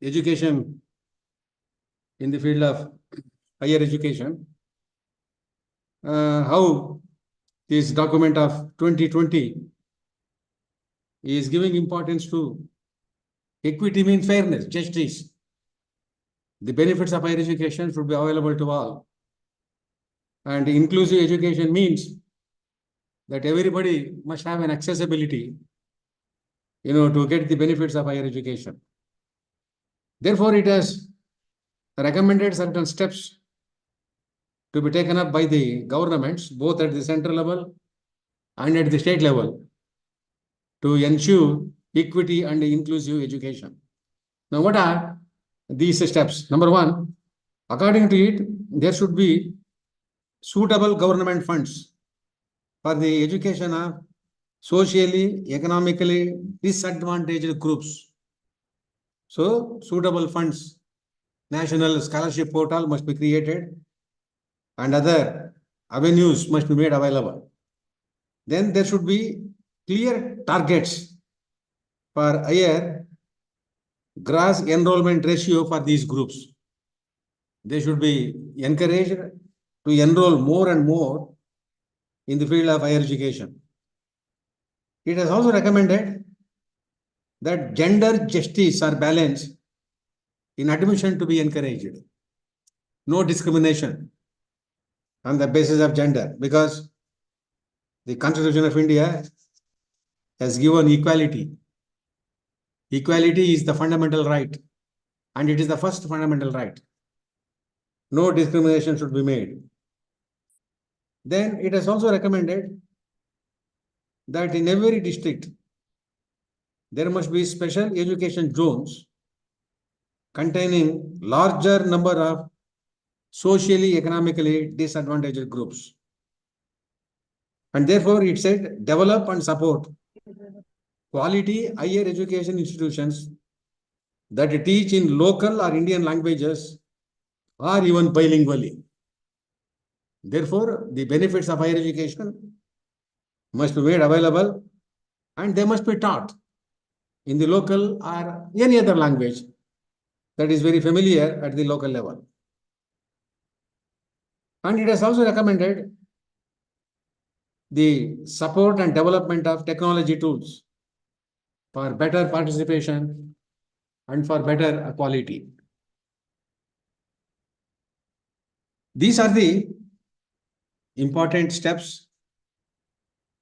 education in the field of higher education, how this document of 2020 is giving importance to equity means fairness, justice. The benefits of higher education should be available to all. And inclusive education means that everybody must have an accessibility, to get the benefits of higher education. Therefore, it has recommended certain steps to be taken up by the governments, both at the central level and at the state level, to ensure equity and inclusive education. Now, what are these steps? Number one, according to it, there should be suitable government funds for the education of socially, economically disadvantaged groups. So, suitable funds, national scholarship portal must be created and other avenues must be made available. Then there should be clear targets for higher gross enrollment ratio for these groups. They should be encouraged to enroll more and more in the field of higher education. It has also recommended that gender justice or balance in admission to be encouraged. No discrimination on the basis of gender, because the Constitution of India has given equality. Equality is the fundamental right, and it is the first fundamental right. No discrimination should be made. Then it has also recommended that in every district, there must be special education zones containing larger number of socially, economically disadvantaged groups. And therefore, it said develop and support quality higher education institutions that teach in local or Indian languages or even bilingually. Therefore, the benefits of higher education must be made available and they must be taught in the local or any other language that is very familiar at the local level. And it has also recommended the support and development of technology tools for better participation and for better quality. These are the important steps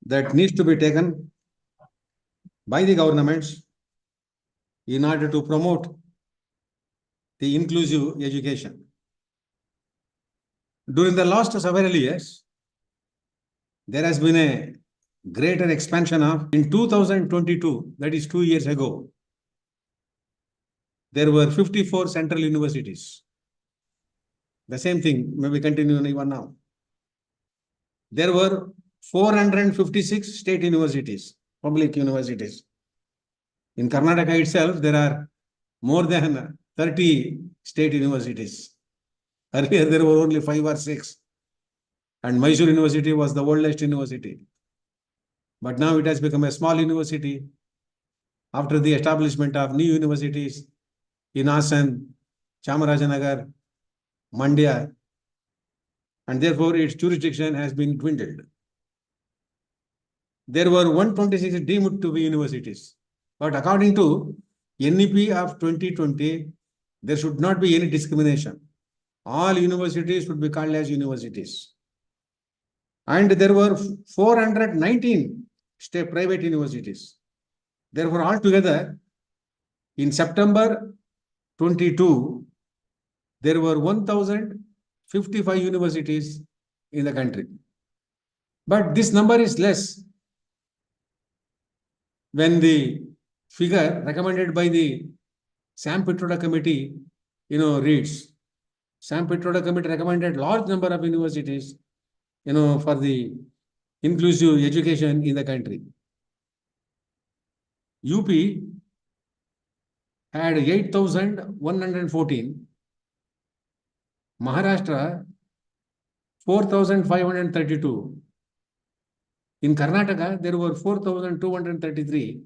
that needs to be taken by the governments in order to promote the inclusive education. During the last several years, there has been a greater expansion of, in 2022, that is 2 years ago, there were 54 central universities. The same thing may be continuing even now. There were 456 state universities, public universities. In Karnataka itself, there are more than 30 state universities. Earlier, there were only 5 or 6. And Mysore University was the oldest university. But now it has become a small university after the establishment of new universities in Asan, Chamarajanagar, Mandya, and therefore its jurisdiction has been dwindled. There were 126 deemed to be universities. But according to NEP of 2020, there should not be any discrimination. All universities should be called as universities. And there were 419 state private universities. Therefore, altogether, in September 22, there were 1,055 universities in the country. But this number is less when the figure recommended by the Sam Pitroda committee, reads. Sam Pitroda committee recommended large number of universities, for the inclusive education in the country. UP had 8,114, Maharashtra 4,532. In Karnataka, there were 4,233.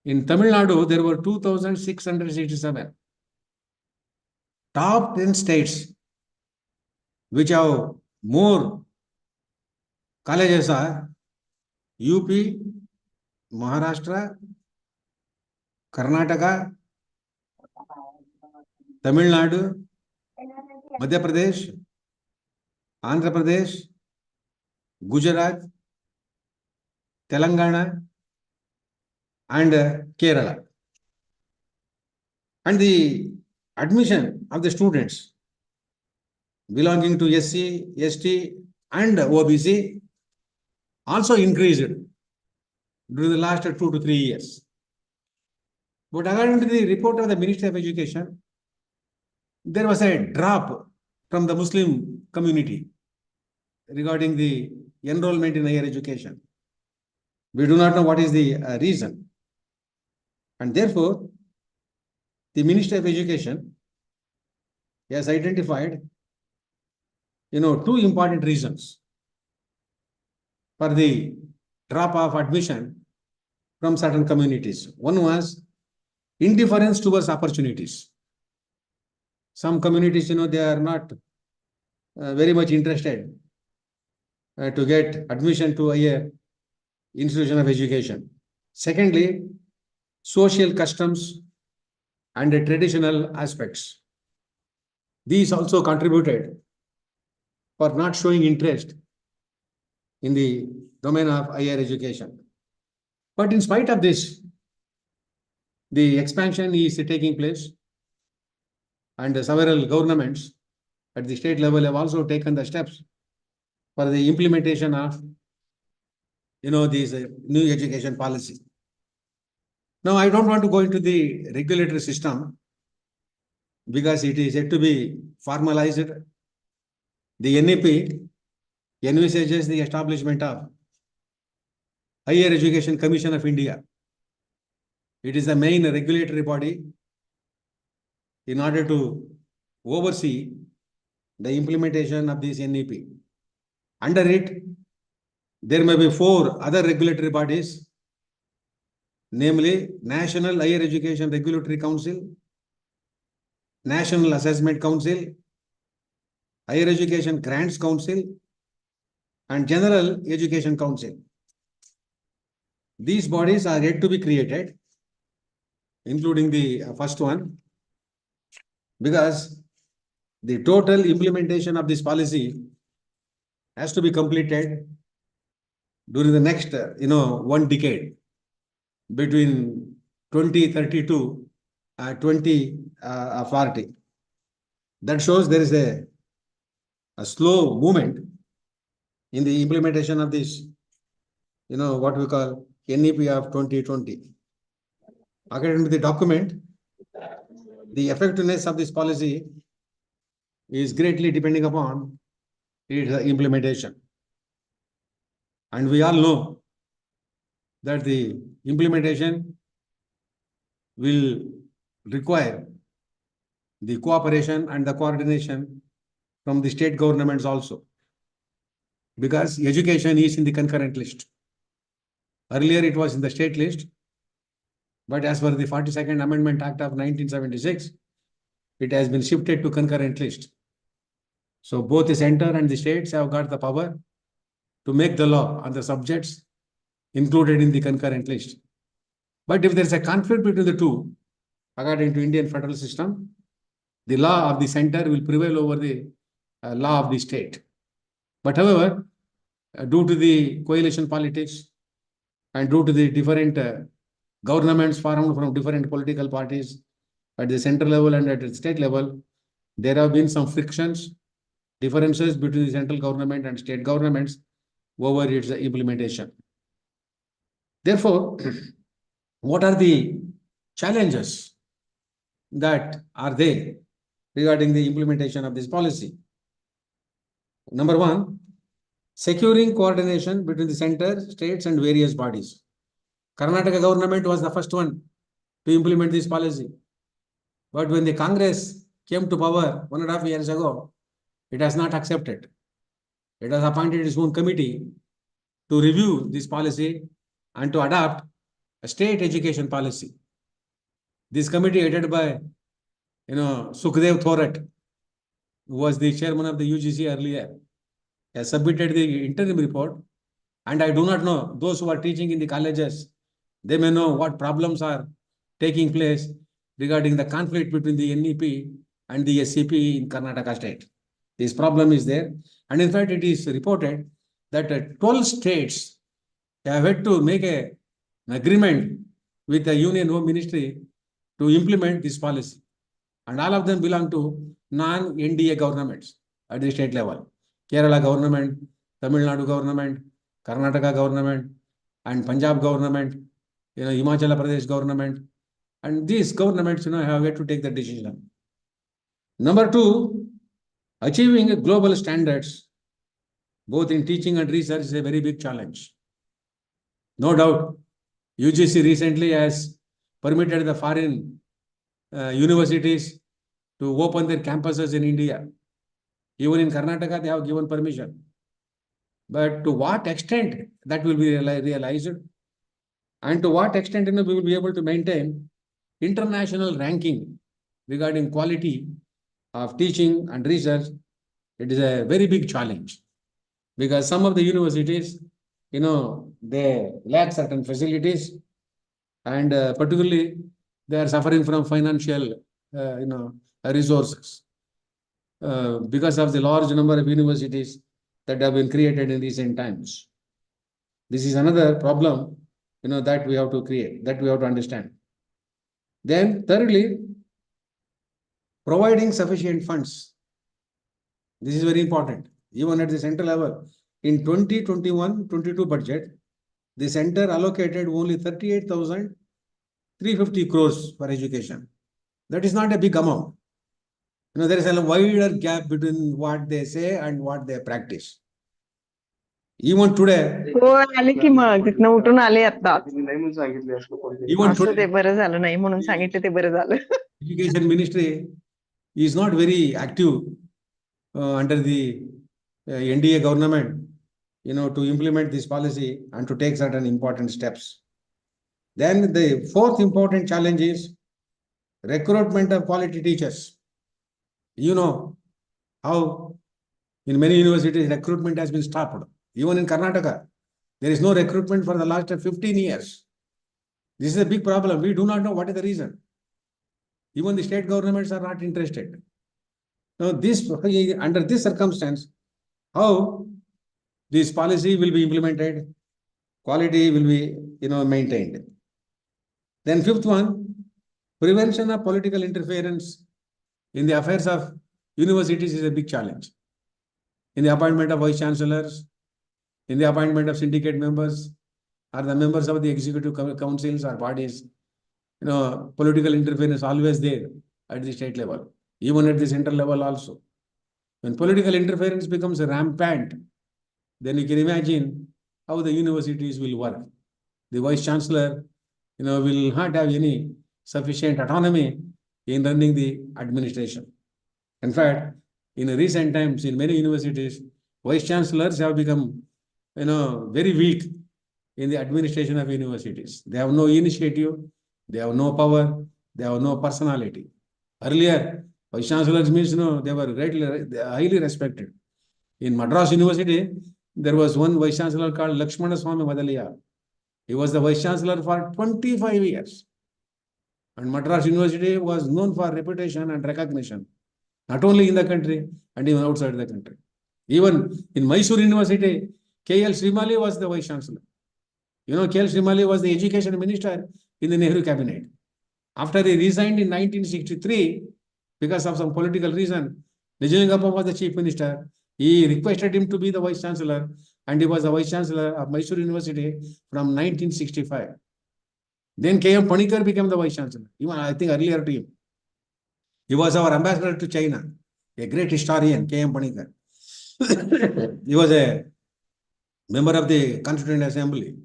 In Tamil Nadu, there were 2,667. Top 10 states which have more colleges are UP, Maharashtra, Karnataka, Tamil Nadu, Madhya Pradesh, Andhra Pradesh, Gujarat, Telangana, and Kerala. And the admission of the students belonging to SC, ST, and OBC also increased during the last 2 to 3 years. But according to the report of the Ministry of Education, there was a drop from the Muslim community regarding the enrollment in higher education. We do not know what is the reason. And therefore, the Ministry of Education has identified, two important reasons for the drop of admission from certain communities. One was indifference towards opportunities. Some communities, they are not very much interested to get admission to a institution of education. Secondly, social customs and traditional aspects. These also contributed for not showing interest in the domain of higher education. But in spite of this, the expansion is taking place, and several governments at the state level have also taken the steps for the implementation of these new education policy. Now, I don't want to go into the regulatory system because it is yet to be formalized. The NEP envisages the establishment of Higher Education Commission of India. It is the main regulatory body in order to oversee the implementation of this NEP. Under it, there may be 4 other regulatory bodies, namely National Higher Education Regulatory Council, National Assessment Council, Higher Education Grants Council, and General Education Council. These bodies are yet to be created, including the first one, because the total implementation of this policy has to be completed during the next, 1 decade, between 2030 to 2040. That shows there is a slow movement in the implementation of this, what we call NEP of 2020. According to the document, the effectiveness of this policy is greatly depending upon its implementation. And we all know that the implementation will require the cooperation and the coordination from the state governments also, because education is in the concurrent list. Earlier it was in the state list, but as per the 42nd Amendment Act of 1976, it has been shifted to concurrent list. So both the center and the states have got the power to make the law on the subjects included in the concurrent list. But if there is a conflict between the two, according to Indian federal system, the law of the center will prevail over the law of the state. But however, due to the coalition politics and due to the different governments formed from different political parties at the central level and at the state level, there have been some frictions, differences between the central government and state governments over its implementation. Therefore, what are the challenges that are there regarding the implementation of this policy? Number 1, securing coordination between the center, states, and various bodies. Karnataka government was the first one to implement this policy. But when the Congress came to power 1.5 years ago, it has not accepted. It has appointed its own committee to review this policy and to adopt a state education policy. This committee headed by, Sukhdev Thorat, who was the chairman of the UGC earlier, has submitted the interim report. And I do not know, those who are teaching in the colleges, they may know what problems are taking place regarding the conflict between the NEP and the SCP in Karnataka state. This problem is there. And in fact, it is reported that 12 states have had to make an agreement with the Union Home Ministry to implement this policy. And all of them belong to non-NDA governments at the state level. Kerala government, Tamil Nadu government, Karnataka government, and Punjab government, Himachal Pradesh government. And these governments, have yet to take the decision. Number two, achieving global standards, both in teaching and research, is a very big challenge. No doubt, UGC recently has permitted the foreign universities to open their campuses in India. Even in Karnataka, they have given permission. But to what extent that will be realized, and to what extent we will be able to maintain international ranking regarding quality of teaching and research, it is a very big challenge. Because some of the universities, they lack certain facilities, and particularly they are suffering from financial, resources because of the large number of universities that have been created in recent times. This is another problem, that we have to create, that we have to understand. Then thirdly, providing sufficient funds. This is very important. Even at the center level, in 2021-22 budget, the center allocated only 38,350 crores for education. That is not a big amount. There is a wider gap between what they say and what they practice. Even today, आले की मग तिथनं उठून आले आता. even असं today, ते बरं झालं नाही म्हणून सांगितलं ते बरं झालं. Education Ministry is not very active under the NDA government, to implement this policy and to take certain important steps. Then the fourth important challenge is recruitment of quality teachers. You know how in many universities recruitment has been stopped. Even in Karnataka, there is no recruitment for the last 15 years. This is a big problem. We do not know what is the reason. Even the state governments are not interested. Now, under this circumstance, how this policy will be implemented, quality will be, maintained. Then fifth one, prevention of political interference in the affairs of universities is a big challenge. In the appointment of vice chancellors, in the appointment of syndicate members, or the members of the executive councils or bodies, political interference always there at the state level, even at the central level also. When political interference becomes rampant, then you can imagine how the universities will work. The vice chancellor, will not have any sufficient autonomy in running the administration. In fact, in recent times, in many universities, vice chancellors have become, very weak in the administration of universities. They have no initiative, they have no power, they have no personality. Earlier, vice chancellors means, they were highly respected. In Madras University, there was one vice chancellor called Lakshmana Swami Madaliya. He was the vice chancellor for 25 years. And Madras University was known for reputation and recognition, not only in the country and even outside the country. Even in Mysore University, K.L. Srimali was the vice chancellor. K.L. Srimali was the education minister in the Nehru cabinet. After he resigned in 1963, because of some political reason, Nijlingappa was the chief minister. He requested him to be the vice chancellor, and he was the vice chancellor of Mysore University from 1965. Then K.M. Panikar became the vice chancellor, even I think earlier to him. He was our ambassador to China, a great historian, K.M. Panikar. He was a member of the Constituent Assembly.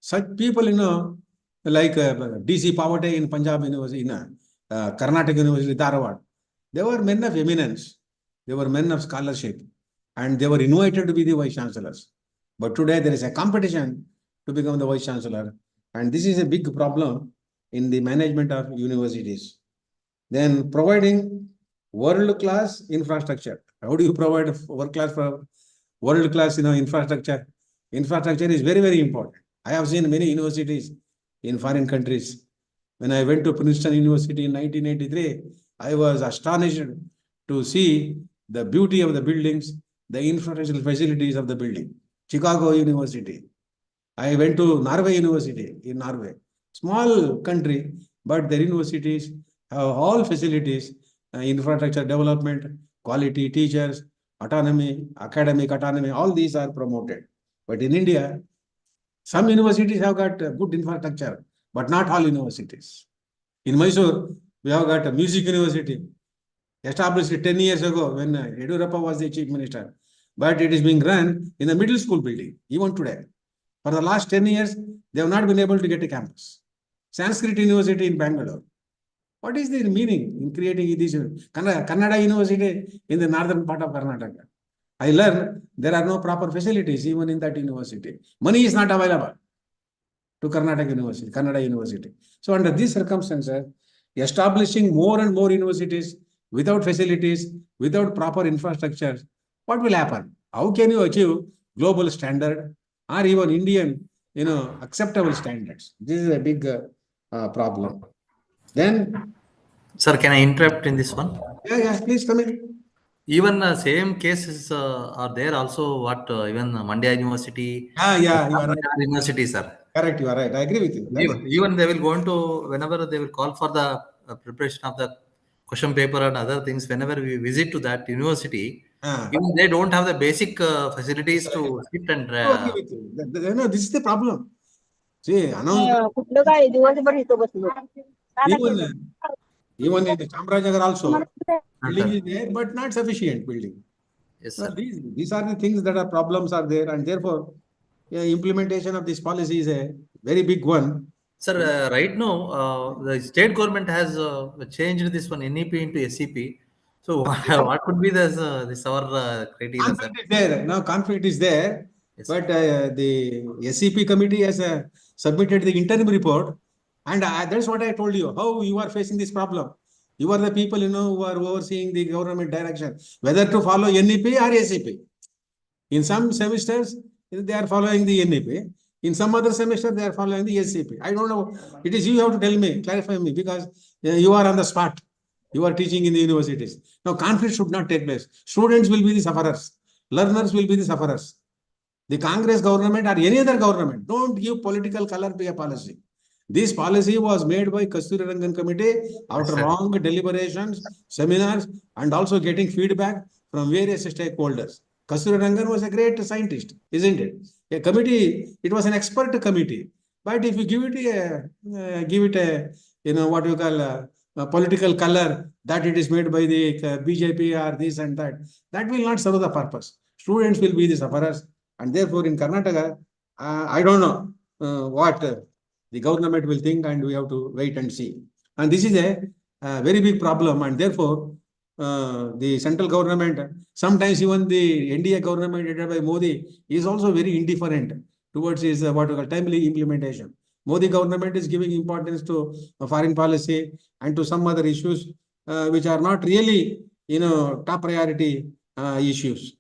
Such people, like D.C. Pawate in Punjab University, in Karnataka University, Dharwad, they were men of eminence. They were men of scholarship. And they were invited to be the vice chancellors. But today there is a competition to become the vice chancellor. And this is a big problem in the management of universities. Then providing world-class infrastructure. How do you provide world-class infrastructure? Infrastructure is very, very important. I have seen many universities in foreign countries. When I went to Princeton University in 1983, I was astonished to see the beauty of the buildings, the infrastructural facilities of the building. Chicago University. I went to Norway University in Norway. Small country, but their universities have all facilities, infrastructure development, quality teachers, autonomy, academic autonomy, all these are promoted. But in India, some universities have got good infrastructure, but not all universities. In Mysore, we have got a music university established 10 years ago when Yediyurappa was the chief minister. But it is being run in the middle school building, even today. For the last 10 years, they have not been able to get a campus. Sanskrit University in Bangalore. What is the meaning in creating this? Kannada University in the northern part of Karnataka. I learned there are no proper facilities even in that university. Money is not available to Karnataka University, Kannada University. So under these circumstances, establishing more and more universities without facilities, without proper infrastructure, what will happen? How can you achieve global standard or even Indian, acceptable standards? This is a big problem. Then, Sir, can I interrupt in this one? yeah, please come in. Even same cases are there also. What even Mandya University, Yeah, you are right. University, sir. Correct, you are right. I agree with you. Even they will go into whenever they will call for the preparation of the question paper and other things. Whenever we visit to that university, even they don't have the basic facilities to sit and. I agree with you. This is the problem. See, announcement. Even in the Chamrajnagar also, building is there, but not sufficient building. Yes, So sir. these are the things that are problems are there, and therefore, implementation of this policy is a very big one. Sir, right now, the state government has changed this one NEP into SEP. So, what could be this our criteria, sir? Conflict is there. Now conflict is there, Yes, but the SCP committee has submitted the interim report, and that's what I told you. How you are facing this problem? You are the people who are overseeing the government direction, whether to follow NEP or SCP. In some semesters, they are following the NEP. In some other semester, they are following the SCP. I don't know. It is you have to tell me, clarify me, because you are on the spot. You are teaching in the universities. Now, conflict should not take place. Students will be the sufferers. Learners will be the sufferers. The Congress government or any other government, don't give political color to a policy. This policy was made by Kasturi Rangan Committee after long deliberations, seminars, and also getting feedback from various stakeholders. Kasturi Rangan was a great scientist, isn't it? A committee, it was an expert committee. But if you give it a what you call a political color, that it is made by the BJP or this and that will not serve the purpose. Students will be the sufferers. And therefore, in Karnataka, I don't know what the government will think, and we have to wait and see. And this is a very big problem. And therefore, the central government, sometimes even the NDA government headed by Modi is also very indifferent towards his what we call timely implementation. Modi government is giving importance to foreign policy and to some other issues which are not really, top priority issues.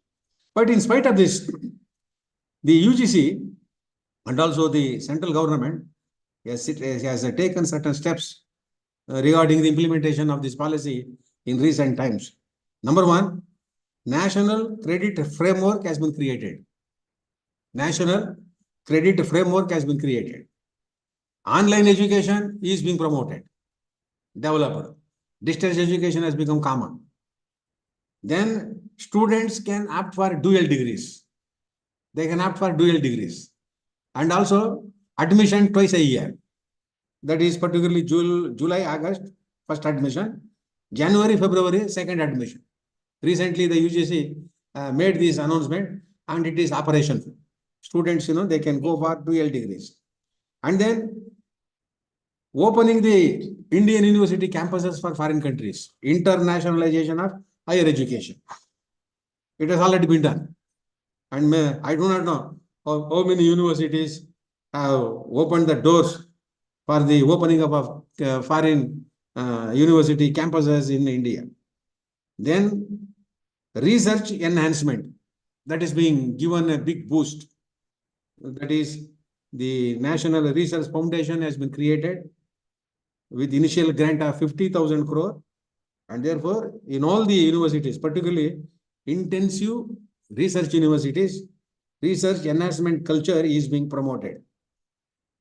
But in spite of this, the UGC and also the central government has taken certain steps regarding the implementation of this policy in recent times. Number one, National Credit Framework has been created. National Credit Framework has been created. Online education is being promoted, developed. Distance education has become common. Then students can opt for dual degrees. They can opt for dual degrees. And also admission twice a year. That is particularly July, August, first admission. January, February, second admission. Recently, the UGC made this announcement and it is operational. Students, they can go for dual degrees. And then opening the Indian university campuses for foreign countries. Internationalization of higher education. It has already been done. And I do not know how many universities have opened the doors for the opening up of foreign university campuses in India. Then research enhancement, that is being given a big boost. That is, the National Research Foundation has been created with initial grant of 50,000 crore. And therefore, in all the universities, particularly intensive research universities, research enhancement culture is being promoted.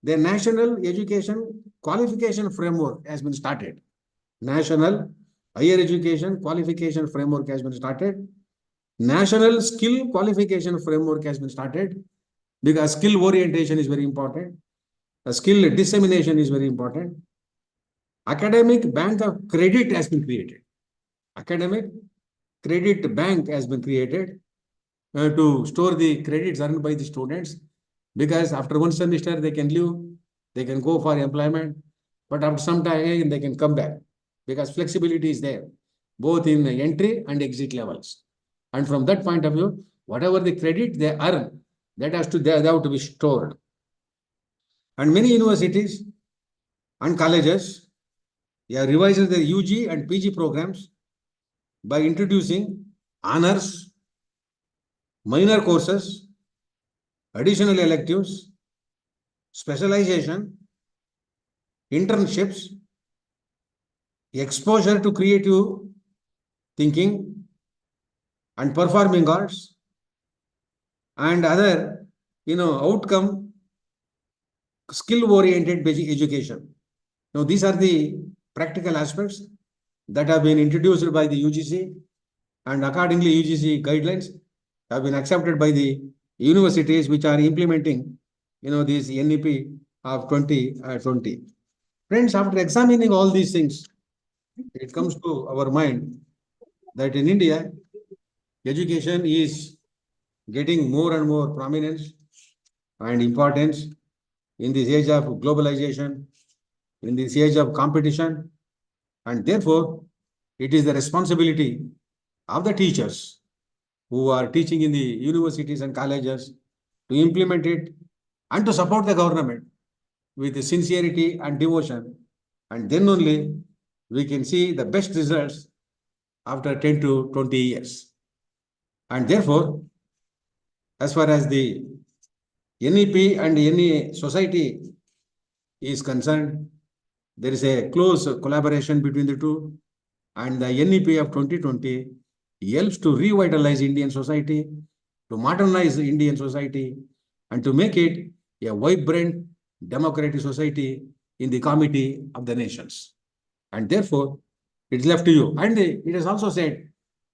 The National Education Qualification Framework has been started. National Higher Education Qualification Framework has been started. National Skill Qualification Framework has been started, because skill orientation is very important. Skill dissemination is very important. Academic Bank of Credit has been created. Academic Credit Bank has been created to store the credits earned by the students, because after one semester they can leave, they can go for employment, but after some time they can come back, because flexibility is there, both in entry and exit levels. And from that point of view, whatever the credit they earn, that has to, they have to be stored. And many universities and colleges have revised their UG and PG programs by introducing honors, minor courses, additional electives, specialization, internships, exposure to creative thinking and performing arts, and other, outcome skill-oriented education. Now, these are the practical aspects that have been introduced by the UGC, and accordingly, UGC guidelines have been accepted by the universities which are implementing, this NEP of 2020. Friends, after examining all these things, it comes to our mind that in India, education is getting more and more prominence and importance in this age of globalization, in this age of competition, and therefore, it is the responsibility of the teachers who are teaching in the universities and colleges to implement it and to support the government with sincerity and devotion. And then only we can see the best results after 10 to 20 years. And therefore, as far as the NEP and any society is concerned, there is a close collaboration between the two, and the NEP of 2020 helps to revitalize Indian society, to modernize the Indian society, and to make it a vibrant democratic society in the committee of the nations. And therefore, it's left to you. And it is also said,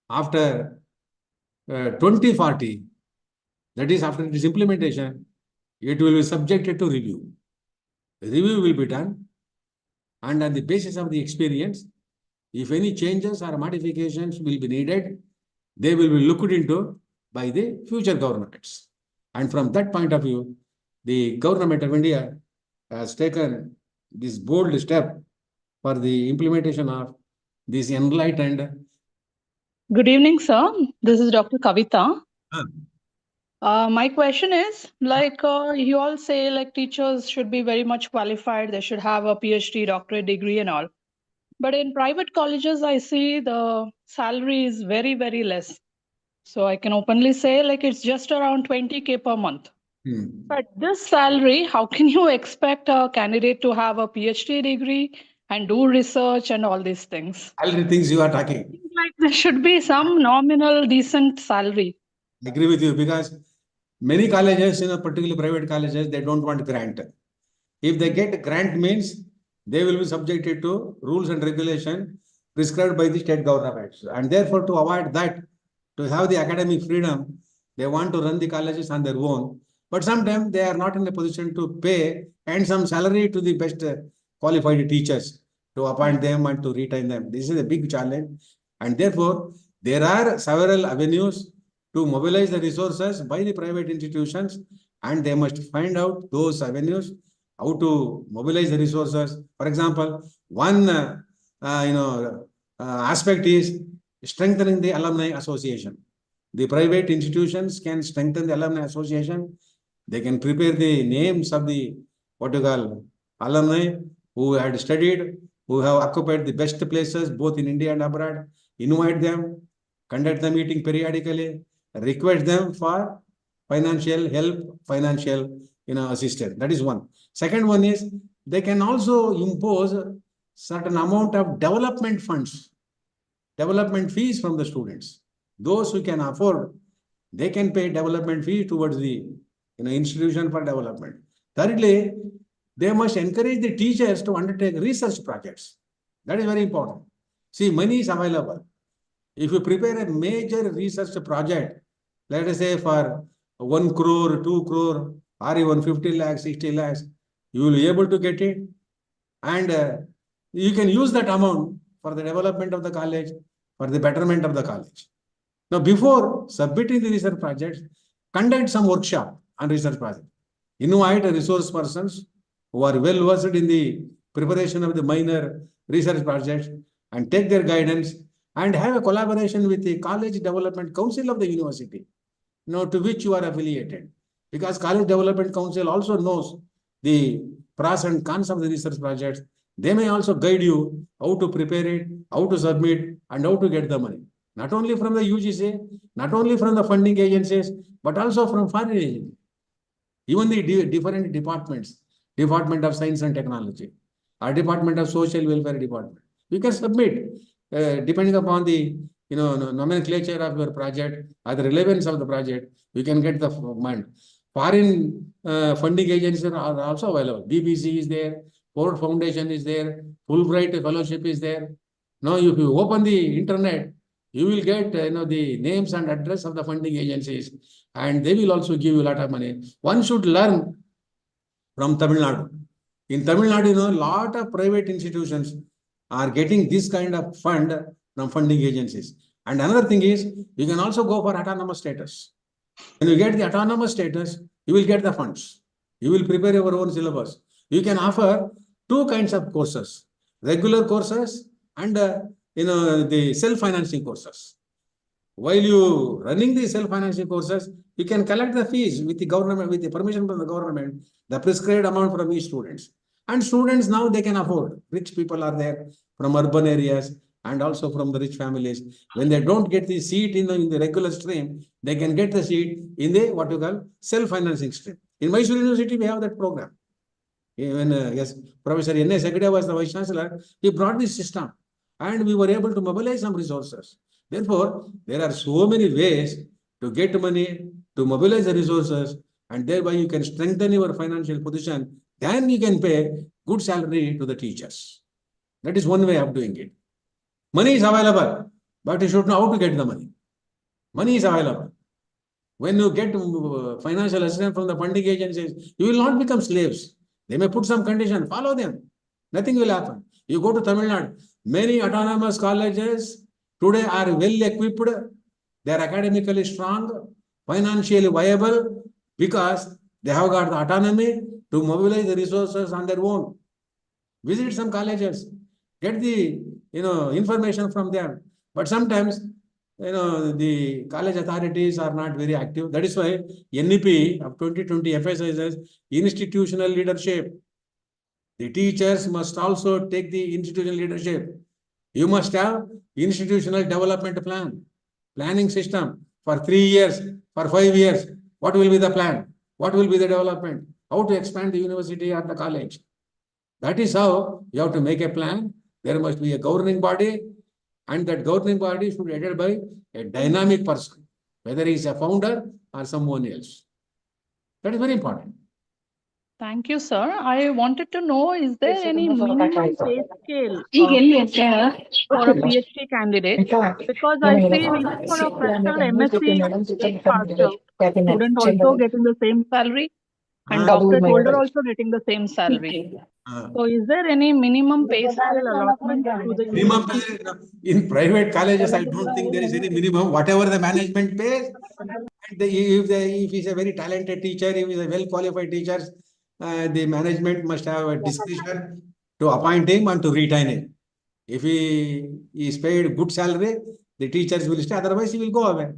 after 2040, that is after its implementation, it will be subjected to review. Review will be done, and on the basis of the experience, if any changes or modifications will be needed, they will be looked into by the future governments. And from that point of view, the government of India has taken this bold step for the implementation of this enlightened. Good evening, sir. This is Dr. Kavita. Ah. My question is, you all say, teachers should be very much qualified. They should have a PhD, doctorate degree and all. But in private colleges, I see the salary is very, very less. So I can openly say, it's just around 20K per month. But this salary, how can you expect a candidate to have a PhD degree and do research and all these things? Salary things you are talking. There should be some nominal, decent salary. I agree with you, because many colleges, particularly private colleges, they don't want grant. If they get grant, means they will be subjected to rules and regulation prescribed by the state governments. And therefore, to avoid that, to have the academic freedom, they want to run the colleges on their own. But sometimes they are not in a position to pay and some salary to the best qualified teachers to appoint them and to retain them. This is a big challenge. And therefore, there are several avenues to mobilize the resources by the private institutions, and they must find out those avenues, how to mobilize the resources. For example, one aspect is strengthening the alumni association. The private institutions can strengthen the alumni association They can prepare the names of the, what you call, alumni who had studied, who have occupied the best places both in India and abroad, invite them, conduct the meeting periodically, request them for financial help, financial assistance. That is one. Second one is they can also impose certain amount of development funds, development fees from the students. Those who can afford, they can pay development fee towards the institution for development. Thirdly, they must encourage the teachers to undertake research projects. That is very important. See, money is available. If you prepare a major research project, let us say for 1 crore, 2 crore, or even 50 lakhs, 60 lakhs, you will be able to get it. And you can use that amount for the development of the college, for the betterment of the college. Now, before submitting the research projects, conduct some workshop on research project. Invite resource persons who are well versed in the preparation of the minor research projects and take their guidance and have a collaboration with the College Development Council of the university, to which you are affiliated. Because College Development Council also knows the pros and cons of the research projects. They may also guide you how to prepare it, how to submit, and how to get the money. Not only from the UGC, not only from the funding agencies, but also from foreign agencies. Even the different departments, Department of Science and Technology, or Department of Social Welfare Department. You can submit, depending upon the nomenclature of your project or the relevance of the project, you can get the fund. Foreign funding agencies are also available. BBC is there, Ford Foundation is there, Fulbright Fellowship is there. Now, if you open the internet, you will get the names and address of the funding agencies, and they will also give you a lot of money. One should learn from Tamil Nadu. In Tamil Nadu, a lot of private institutions are getting this kind of fund from funding agencies. And another thing is, you can also go for autonomous status. When you get the autonomous status, you will get the funds. You will prepare your own syllabus. You can offer two kinds of courses, regular courses and the self-financing courses. While you running the self-financing courses, you can collect the fees with the government, with the permission from the government, the prescribed amount from each students. And students now they can afford. Rich people are there from urban areas and also from the rich families. When they don't get the seat in the regular stream, they can get the seat in the what you call self-financing stream. In Mysore University, we have that program. When Professor N.A. Segade was the Vice Chancellor, he brought this system and we were able to mobilize some resources. Therefore, there are so many ways to get money, to mobilize the resources, and thereby you can strengthen your financial position. Then you can pay good salary to the teachers. That is one way of doing it. Money is available, but you should know how to get the money. Money is available. When you get financial assistance from the funding agencies, you will not become slaves. They may put some condition, follow them. Nothing will happen. You go to Tamil Nadu, many autonomous colleges today are well equipped. They are academically strong, financially viable, because they have got the autonomy to mobilize the resources on their own. Visit some colleges, get the information from them. But sometimes the college authorities are not very active. That is why NEP of 2020 emphasizes institutional leadership. The teachers must also take the institutional leadership. You must have institutional development plan, planning system for 3 years, for 5 years. What will be the plan? What will be the development? How to expand the university or the college? That is how you have to make a plan. There must be a governing body, and that governing body should be headed by a dynamic person, whether he is a founder or someone else. That is very important. Thank you, sir. I wanted to know, is there any minimum pay scale for a PhD candidate? Because I see even for a fresher MSc just passed out, student also getting the same salary and doctorate holder also getting the same salary. So is there any minimum pay scale allotment to the Minimum university? in private colleges, I don't think there is any minimum. Whatever the management pays, and if he's a very talented teacher, if he's a well qualified teacher, the management must have a discretion to appoint him and to retain him. If he is paid good salary, the teachers will stay. Otherwise, he will go away.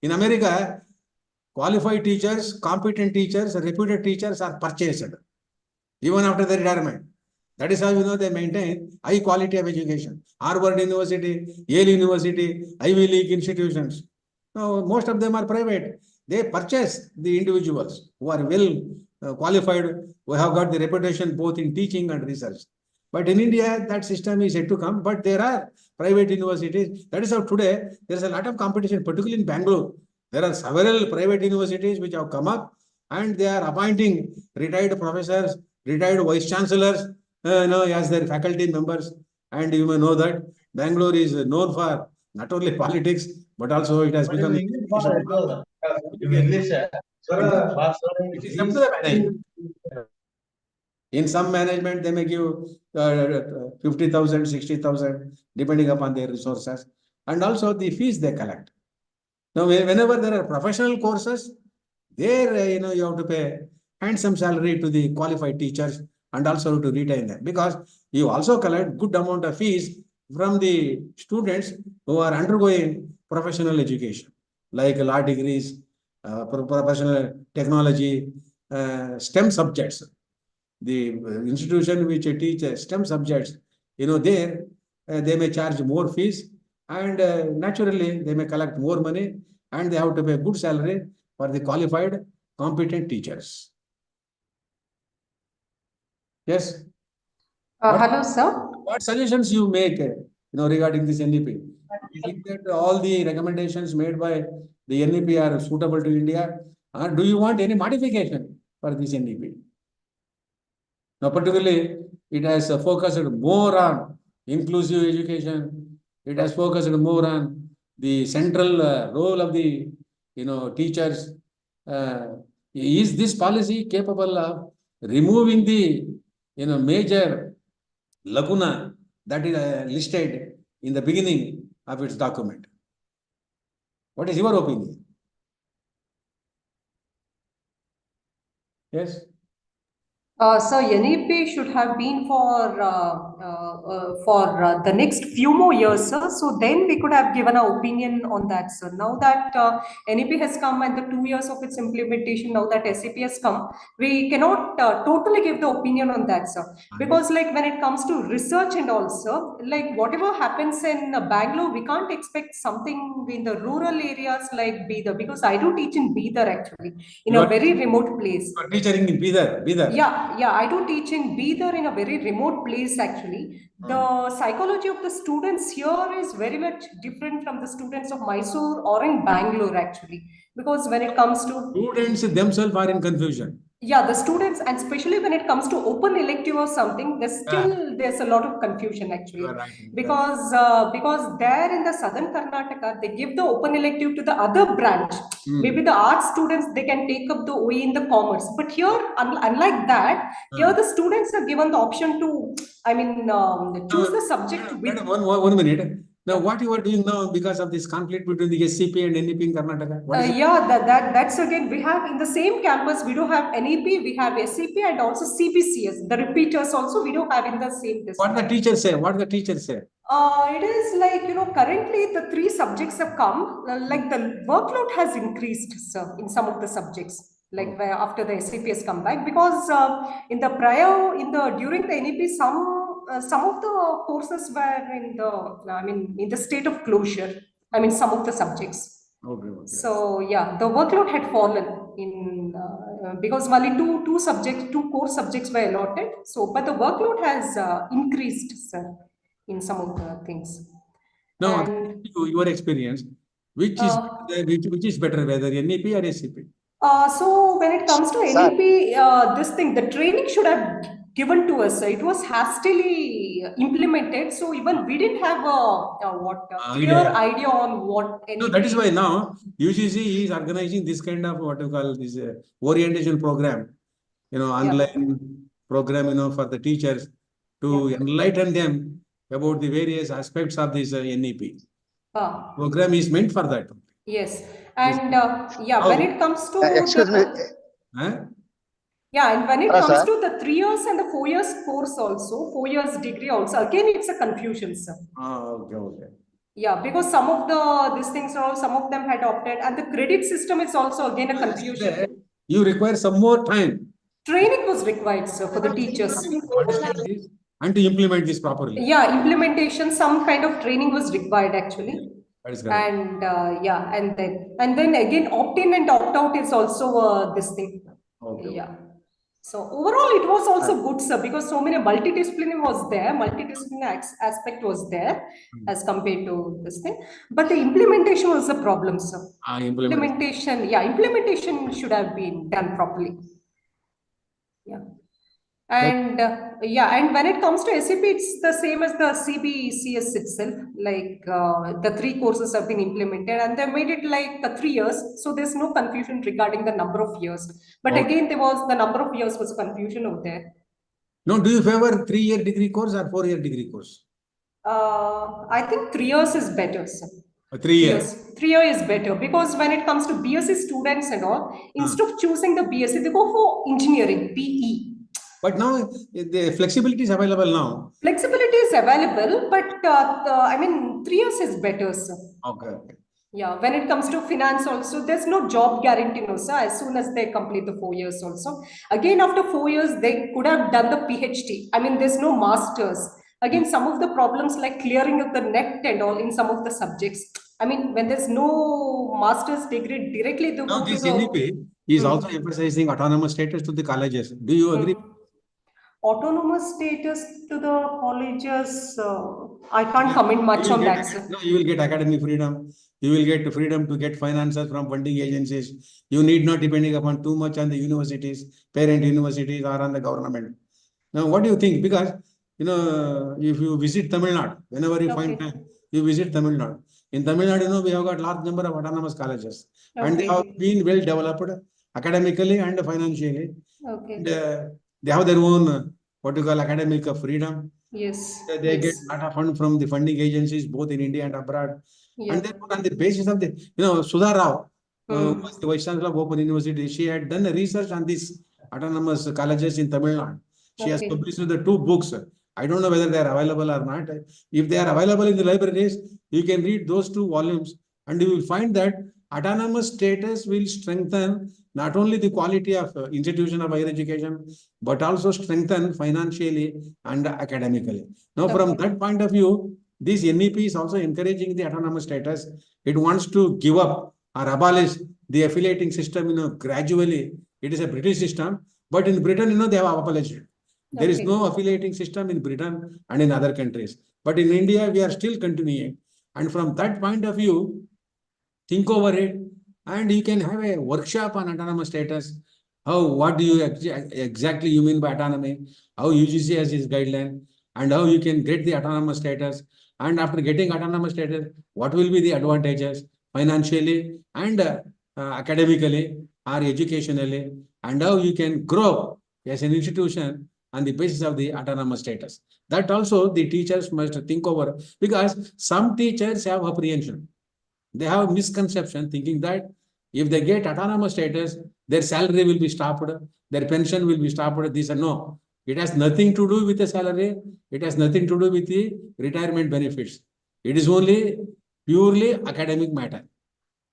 In America, qualified teachers, competent teachers, reputed teachers are purchased even after their retirement. That is how they maintain high quality of education. Harvard University, Yale University, Ivy League institutions. Now, most of them are private. They purchase the individuals who are well qualified, who have got the reputation both in teaching and research. But in India, that system is yet to come. But there are private universities. That is how today there is a lot of competition, particularly in Bangalore. There are several private universities which have come up and they are appointing retired professors, retired vice chancellors, as their faculty members. And you may know that Bangalore is known for not only politics, but also it has become English it is up to the management. In some management, they may give 50,000, 60,000, depending upon their resources, and also the fees they collect. Now, whenever there are professional courses, there you have to pay handsome salary to the qualified teachers and also to retain them, because you also collect good amount of fees from the students who are undergoing professional education, like law degrees, professional technology, STEM subjects. The institution which teach STEM subjects, there they may charge more fees, and naturally they may collect more money, and they have to pay good salary for the qualified, competent teachers. Yes. Hello, sir. What suggestions you make, regarding this NEP? You think that all the recommendations made by the NEP are suitable to India, or do you want any modification for this NEP? Now, particularly, it has focused more on inclusive education. It has focused more on the central role of the, teachers. Is this policy capable of removing the, major lacuna that is listed in the beginning of its document? What is your opinion? Yes. So NEP should have been for the next few more years, sir. So then we could have given our opinion on that, sir. Now that NEP has come and the 2 years of its implementation, now that SAP has come, we cannot totally give the opinion on that, sir. Because like when it comes to research and also, like whatever happens in Bangalore, we can't expect something in the rural areas like Bidar, because I do teach in Bidar actually, in a very remote place. You are teaching in Bidar. Yeah, I do teach in Bidar in a very remote place actually. The psychology of the students here is very much different from the students of Mysore or in Bangalore actually. Because when it comes to... Students themselves are in confusion. Yeah, the students, and especially when it comes to open elective or something, there's a lot of confusion actually. You are right. Because there in the southern Karnataka, they give the open elective to the other branch. Maybe the arts students, they can take up the OE in the commerce. But here, unlike that, here the students are given the option to, choose the subject with... Madam, one minute. Now, what you are doing now because of this conflict between the SCP and NEP in Karnataka? That's again, we have in the same campus, we do have NEP, we have SCP and also CPCS. The repeaters also we do have in the same district. What the teachers say? It is like, currently the 3 subjects have come, like the workload has increased, sir, in some of the subjects. Like after the SAP has come back, because during the NEP, some of the courses were in the state of closure. Some of the subjects. Okay. So yeah, the workload had fallen in because only two core subjects were allotted. So, but the workload has increased, sir, in some of the things. Now, your experience, which is better, whether NEP or SCP? So when it comes to NEP, the training should have given to us. It was hastily implemented, so even we didn't have a clear idea on what NEP. No, that is why now UGC is organizing this kind of what you call this orientation program, online program, for the teachers to enlighten them about the various aspects of this NEP. Program is meant for that. Yes, and when it comes to excuse me. and when it comes to the 3 years and the 4 years course also, 4 years degree also, again it's a confusion, sir. Okay. Yeah, because some of these things are all, some of them had opted, and the credit system is also again a confusion. You require some more time. Training was required, sir, for the teachers. To understand this and to implement this properly. Yeah, implementation, some kind of training was required actually. That is correct. And yeah, and then again, opt-in and opt-out is also this thing. Okay. Yeah. So overall, it was also good, sir, because so many multidisciplinary was there, multidisciplinary aspect was there as compared to this thing. But the implementation was the problem, sir. Implementation, yeah, implementation should have been done properly. Yeah. And yeah, and when it comes to SAP, it's the same as the CBCS itself. Like the 3 courses have been implemented, and they made it like 3 years. So there's no confusion regarding the number of years. But again, there was the number of years was confusion over there. No, do you favor 3-year degree course or 4-year degree course? I think 3 years is better, sir. 3 years. 3 years is better because when it comes to BSc students and all, instead of choosing the BSc, they go for engineering, PE. But now the flexibility is available now. Flexibility is available, but I mean, 3 years is better, sir. Okay. Okay. Yeah, when it comes to finance also, there's no job guarantee, no, sir, as soon as they complete the 4 years also. Again, after 4 years, they could have done the PhD. I mean, there's no masters. Again, some of the problems like clearing of the net and all in some of the subjects. I mean, when there's no master's degree, directly they Now go to this the... NEP is also emphasizing autonomous status to the colleges. Do you agree? Autonomous status to the colleges, I can't comment much on that, sir. No, you will get academic freedom. You will get freedom to get finances from funding agencies. You need not depending upon too much on the universities, parent universities or on the government. Now, what do you think? Because, if you visit Tamil Nadu, whenever you find time, you visit Tamil Nadu. In Tamil Nadu, we have got large number of autonomous colleges. And they have been well developed academically and financially. Okay. And, they have their own, what you call academic freedom. Yes. They get a lot of fund from the funding agencies, both in India and abroad. And then on the basis of the, Sudha Rao, who was the Vice Chancellor of Open University, she had done a research on these autonomous colleges in Tamil Nadu. She has published the 2 books. I don't know whether they are available or not. If they are available in the libraries, you can read those 2 volumes and you will find that autonomous status will strengthen not only the quality of institution of higher education, but also strengthen financially and academically. Now, from that point of view, this NEP is also encouraging the autonomous status. It wants to give up or abolish the affiliating system, gradually. It is a British system, but in Britain, they have abolished it. There is no affiliating system in Britain and in other countries. But in India, we are still continuing. And from that point of view, think over it, and you can have a workshop on autonomous status. What do you exactly you mean by autonomy? How UGC has its guideline, and how you can get the autonomous status. And after getting autonomous status, what will be the advantages financially and academically or educationally, and how you can grow as an institution on the basis of the autonomous status. That also the teachers must think over, because some teachers have apprehension. They have misconception thinking that if they get autonomous status, their salary will be stopped, their pension will be stopped. This and no. It has nothing to do with the salary. It has nothing to do with the retirement benefits. It is only purely academic matter.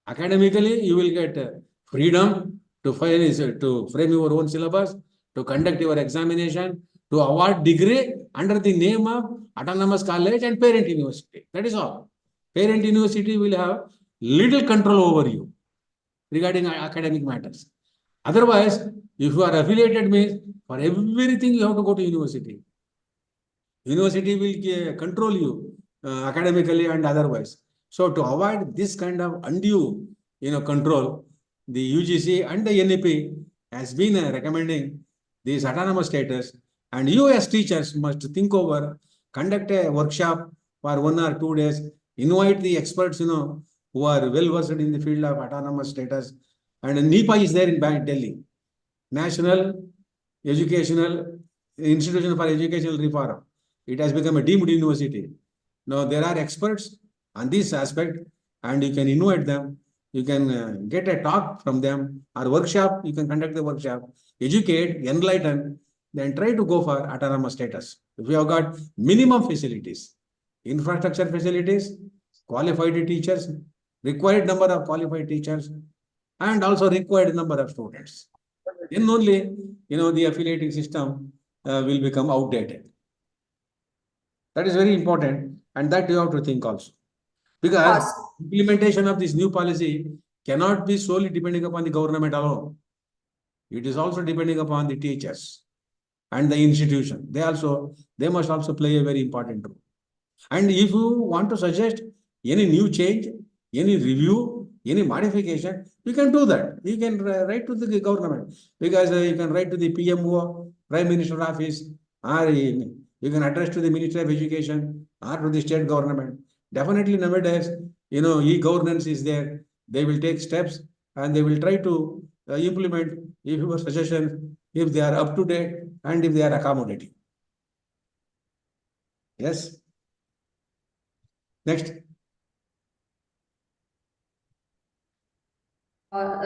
Academically, you will get freedom to frame your own syllabus, to conduct your examination, to award degree under the name of autonomous college and parent university. That is all. Parent university will have little control over you regarding academic matters. Otherwise, if you are affiliated, means for everything you have to go to university. University will control you academically and otherwise. So to avoid this kind of undue, control, the UGC and the NEP has been recommending this autonomous status, and you as teachers must think over, conduct a workshop for 1 or 2 days, invite the experts, who are well versed in the field of autonomous status. And NEPA is there in Delhi, National Educational Institution for Educational Reform. It has become a deemed university. Now there are experts on this aspect, and you can invite them. You can get a talk from them, or workshop. You can conduct the workshop, educate, enlighten, then try to go for autonomous status. If you have got minimum facilities, infrastructure facilities, qualified teachers, required number of qualified teachers, and also required number of students. Then only, the affiliating system will become outdated. That is very important, and that you have to think also. Because implementation of this new policy cannot be solely depending upon the government alone. It is also depending upon the teachers and the institution. They must also play a very important role. And if you want to suggest any new change, any review, any modification, you can do that. You can write to the government, because you can write to the PMO, Prime Minister Office, or you can address to the Ministry of Education or to the state government. Definitely nowadays, e-governance is there. They will take steps and they will try to implement if your suggestions, if they are up to date and if they are accommodating. Yes. Next.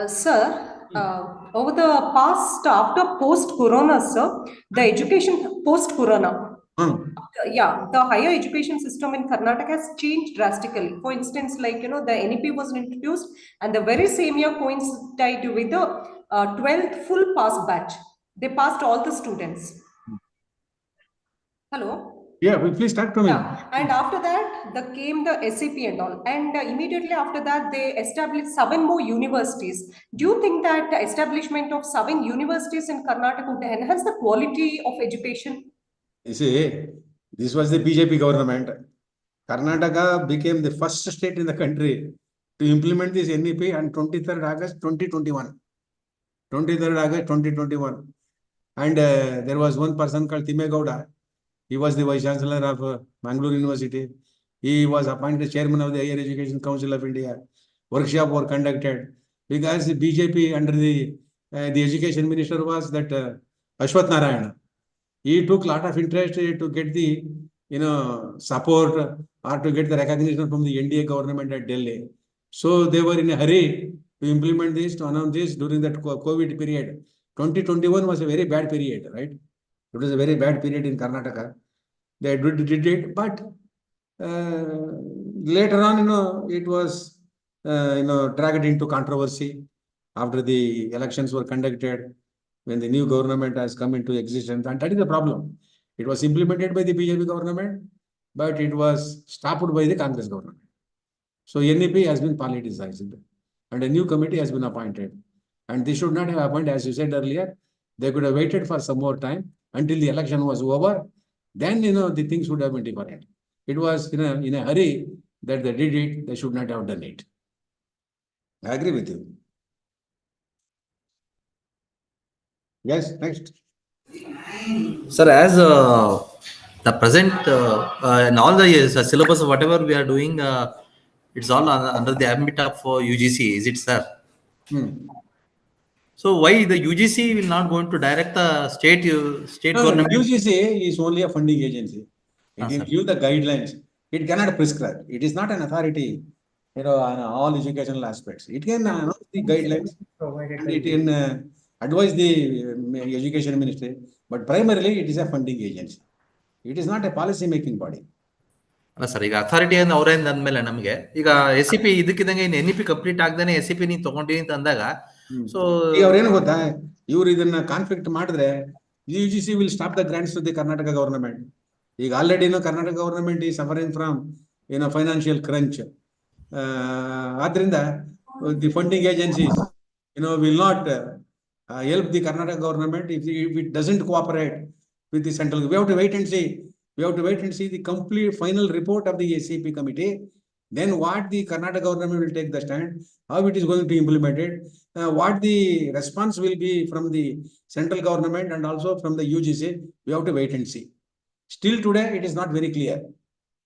Sir, over the past, after post-corona, sir, the education post-corona, the higher education system in Karnataka has changed drastically. For instance, like, the NEP was introduced, and the very same year coincided with the 12th full pass batch. They passed all the students. Hello? Yeah, please talk to me. Yeah. And after that, came the SAP and all. And immediately after that, they established 7 more universities. Do you think that the establishment of 7 universities in Karnataka would enhance the quality of education? You see, this was the BJP government. Karnataka became the first state in the country to implement this NEP on 23rd August 2021. 23rd August 2021. And there was one person called Timegowda. He was the Vice Chancellor of Mangalore University. He was appointed chairman of the Higher Education Council of India. Workshops were conducted because the BJP under the education minister was that Ashwath Narayana. He took a lot of interest to get the support or to get the recognition from the NDA government at Delhi. So they were in a hurry to implement this, to announce this during that COVID period. 2021 was a very bad period, right? It was a very bad period in Karnataka. They did it, but later on, it was dragged into controversy after the elections were conducted, when the new government has come into existence, and that is the problem. It was implemented by the BJP government, but it was stopped by the Congress government. So NEP has been politicized, and a new committee has been appointed. And they should not have happened, as you said earlier. They could have waited for some more time until the election was over. Then, the things would have been different. It was in a hurry that they did it. They should not have done it. I agree with you. Yes, next. Sir, as the present in all the years, syllabus, whatever we are doing, it's all under the ambit of UGC, is it, sir? So why the UGC will not going to direct the state government? UGC is only a funding agency. It will give the guidelines. It cannot prescribe. It is not an authority, on all educational aspects. It can announce the guidelines. It can advise the education ministry, but primarily it is a funding agency. It is not a policy making body. ಅಲ್ಲ sir, ಈಗ authority ಅವರಿಂದ ಅಂದ್ಮೇಲೆ ನಮಗೆ ಈಗ SEP ಇದಕ್ಕಿದಂಗೆ NEP complete ಆಗದೇನೆ SEP ನೀನು ತಗೊಂಡಿನಿ ಅಂತ ಅಂದಾಗ, ಸೊ ಈಗ ಅವ್ರೇನು ಗೊತ್ತಾ, ಇವ್ರು ಇದನ್ನ ಕಾನ್ಫ್ಲಿಕ್ಟ್ ಮಾಡಿದ್ರೆ UGC will stop the grants to the Karnataka government. ಈಗ ಆಲ್ರೆಡಿ ಕರ್ನಾಟಕ ಗವರ್ನಮೆಂಟ್ ಈ ಸಫರಿಂಗ್ ಫ್ರಮ್ ಫೈನಾನ್ಷಿಯಲ್ ಕ್ರಂಚ್. ಆದ್ರಿಂದ the funding agencies will not help the Karnataka government if it doesn't cooperate with the central. We have to wait and see. We have to wait and see the complete final report of the SEP committee. Then what the Karnataka government will take the stand, how it is going to implement it, what the response will be from the central government and also from the UGC. We have to wait and see. Still today, it is not very clear.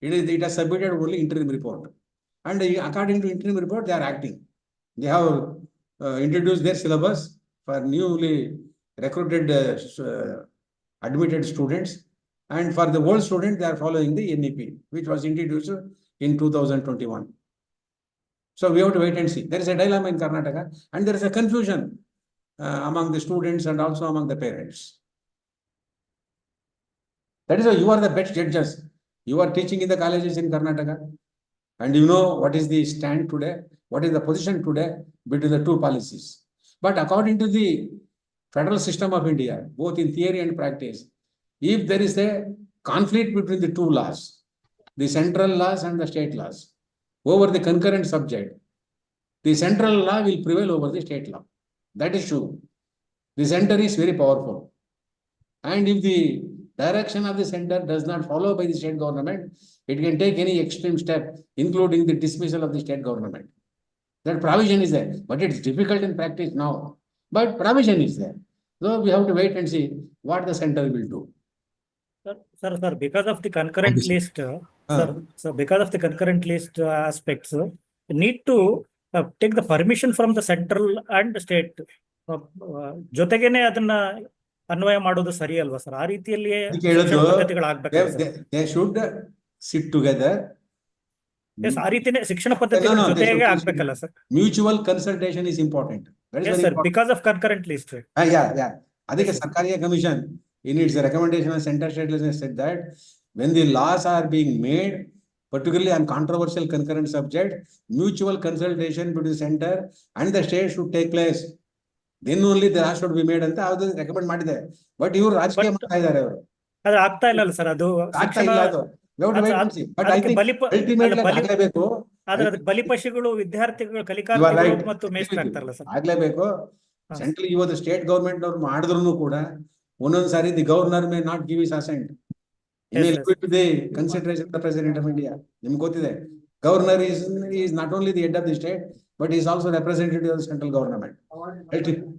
It has submitted only interim report. And according to interim report, they are acting. They have introduced their syllabus for newly recruited admitted students. And for the old students, they are following the NEP, which was introduced in 2021. So we have to wait and see. There is a dilemma in Karnataka, and there is a confusion among the students and also among the parents. That is why you are the best judges. You are teaching in the colleges in Karnataka, And you know what is the stand today? What is the position today between the two policies? But according to the federal system of India, both in theory and practice, if there is a conflict between the two laws, the central laws and the state laws, over the concurrent subject, the central law will prevail over the state law. That is true. The center is very powerful. And if the direction of the center does not follow by the state government, it can take any extreme step, including the dismissal of the state government. That provision is there, but it's difficult in practice now. But provision is there. So we have to wait and see what the center will do. Sir, because of the concurrent list, so because of the concurrent list aspects, you need to take the permission from the central and state. ಜೊತೆಗೇನೆ ಅದನ್ನ ಅನ್ವಯ ಮಾಡೋದು ಸರಿ ಅಲ್ವಾ sir? ಆ ರೀತಿಯಲ್ಲಿಯೇ ಪದ್ಧತಿಗಳಾಗಬೇಕು. They should sit together. Yes, ಆ ರೀತಿನೇ ಶಿಕ್ಷಣ ಪದ್ಧತಿಗಳ ಜೊತೆಗೆ ಆಗ್ಬೇಕಲ್ಲ sir? Mutual consultation is important. Yes, sir, because of concurrent list. Yeah. ಅದಕ್ಕೆ ಸರ್ಕಾರಿಯ commission in its recommendation of center state legislation said that when the laws are being made, particularly on controversial concurrent subject, mutual consultation between the center and the state should take place. Then only the law should be made ಅಂತ ಅದು recommend ಮಾಡಿದೆ. But ಇವರು ರಾಜಕೀಯ ಮಾಡ್ತಾ ಇದ್ದಾರೆ. ಅವರು ಅದು ಆಗ್ತಾ ಇಲ್ಲ ಸರ್? ಅದು ಆಗ್ತಾ ಇಲ್ಲ. ಅದು ಬಟ್ ಐ ಥಿಂಕ್ ಅಲ್ಟಿಮೇಟ್ಲಿ ಆಗಲೇಬೇಕು. ಆದ್ರೆ ಅದಕ್ಕೆ ಬಲಿಪಶುಗಳು ವಿದ್ಯಾರ್ಥಿಗಳು ಕಲಿಕಾರ್ಥಿಗಳು ಮತ್ತು ಮೇಷ್ಟ್ರಾಗ್ತಾರಲ್ಲ ಸರ್? ಆಗ್ಲೇಬೇಕು. ಸೆಂಟ್ರಲ್ ಇವತ್ತು ಸ್ಟೇಟ್ ಗವರ್ಮೆಂಟ್ ಅವ್ರು ಮಾಡಿದ್ರು ಕೂಡ ಒಂದೊಂದು ಸಾರಿ the governor may not give his assent. The consideration the president of India. ನಿಮ್ಗೆ ಗೊತ್ತಿದೆ, governor is not only the head of the state, but he is also representative of the central government.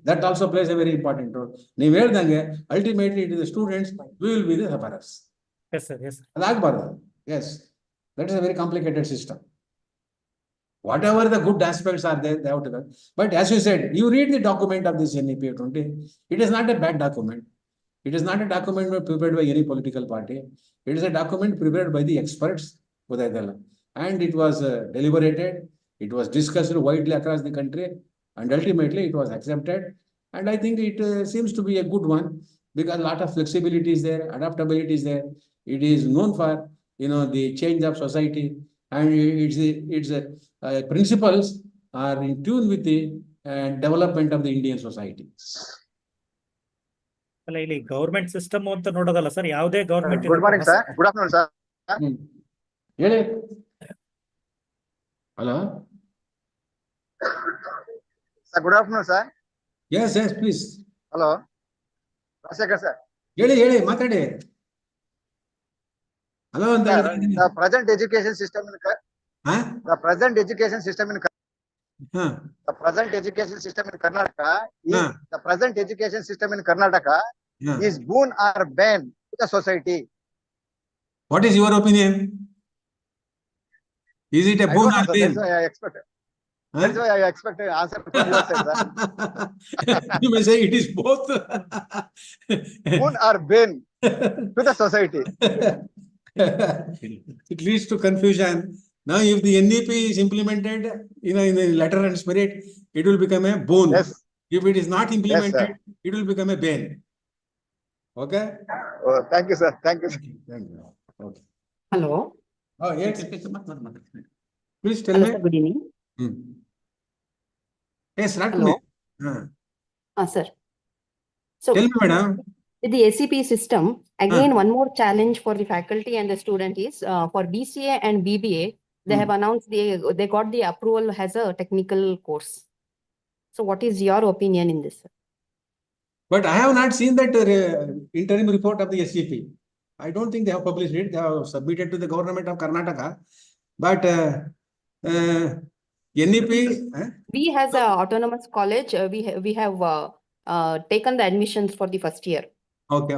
That also plays a very important role. ನೀವು ಹೇಳ್ದಂಗೆ ultimately it is the students who will be the sufferers. Yes, sir. Yes, sir. ಅದಾಗಬಾರ್ದು. Yes, that is a very complicated system. Whatever the good aspects are there, they have to be. But as you said, you read the document of this NEP 20. It is not a bad document. It is not a document prepared by any political party. It is a document prepared by the experts. And it was deliberated. It was discussed widely across the country. And ultimately it was accepted. And I think it seems to be a good one because a lot of flexibility is there, adaptability is there. It is known for, the change of society. And its principles are in tune with the development of the Indian society. ಅಲ್ಲ, ಇಲ್ಲಿ government system ಅಂತ ನೋಡೋದಲ್ಲ sir, ಯಾವುದೇ government. Good morning sir. Good afternoon sir. ಹೇಳಿ. Hello sir, good afternoon sir. Yes, please. Hello Rajashekar sir. ಹೇಳಿ ಮಾತಾಡಿ. Hello ಅಂತ the present education system in the present education system in the present education system in Karnataka the present education system in Karnataka is boon or bane to the society. What is your opinion? Is it a boon or bane? That's why I expected answer from your side, sir. You may say it is both. Boon or bane to the society. It leads to confusion. Now, if the NEP is implemented, in the letter and spirit, it will become a boon. Yes. If it is not implemented, it will become a bane. Okay? Oh, thank you, sir. Thank you. Thank you. Okay. Hello. Oh, yes. Please tell me. Sir, good evening. Yes, start Hello. me. Sir. So, Tell me, madam. with the SCP system, again, one more challenge for the faculty and the student is for BCA and BBA, they have announced they got the approval as a technical course. So, what is your opinion in this? But I have not seen that interim report of the SCP. I don't think they have published it. They have submitted to the government of Karnataka. But NEP. We as a autonomous college, we have taken the admissions for the first year. Okay.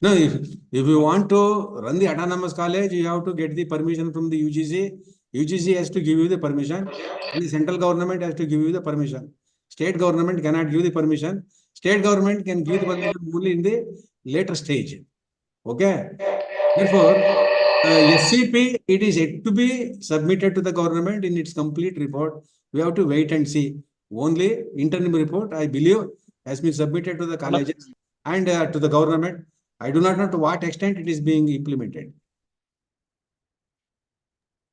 No, if you want to run the autonomous college, you have to get the permission from the UGC. UGC has to give you the permission, and the central government has to give you the permission. State government cannot give the permission. State government can give the permission only in the later stage. Okay. Therefore, SCP, it is yet to be submitted to the government in its complete report. We have to wait and see. Only interim report, I believe, has been submitted to the colleges and to the government. I do not know to what extent it is being implemented.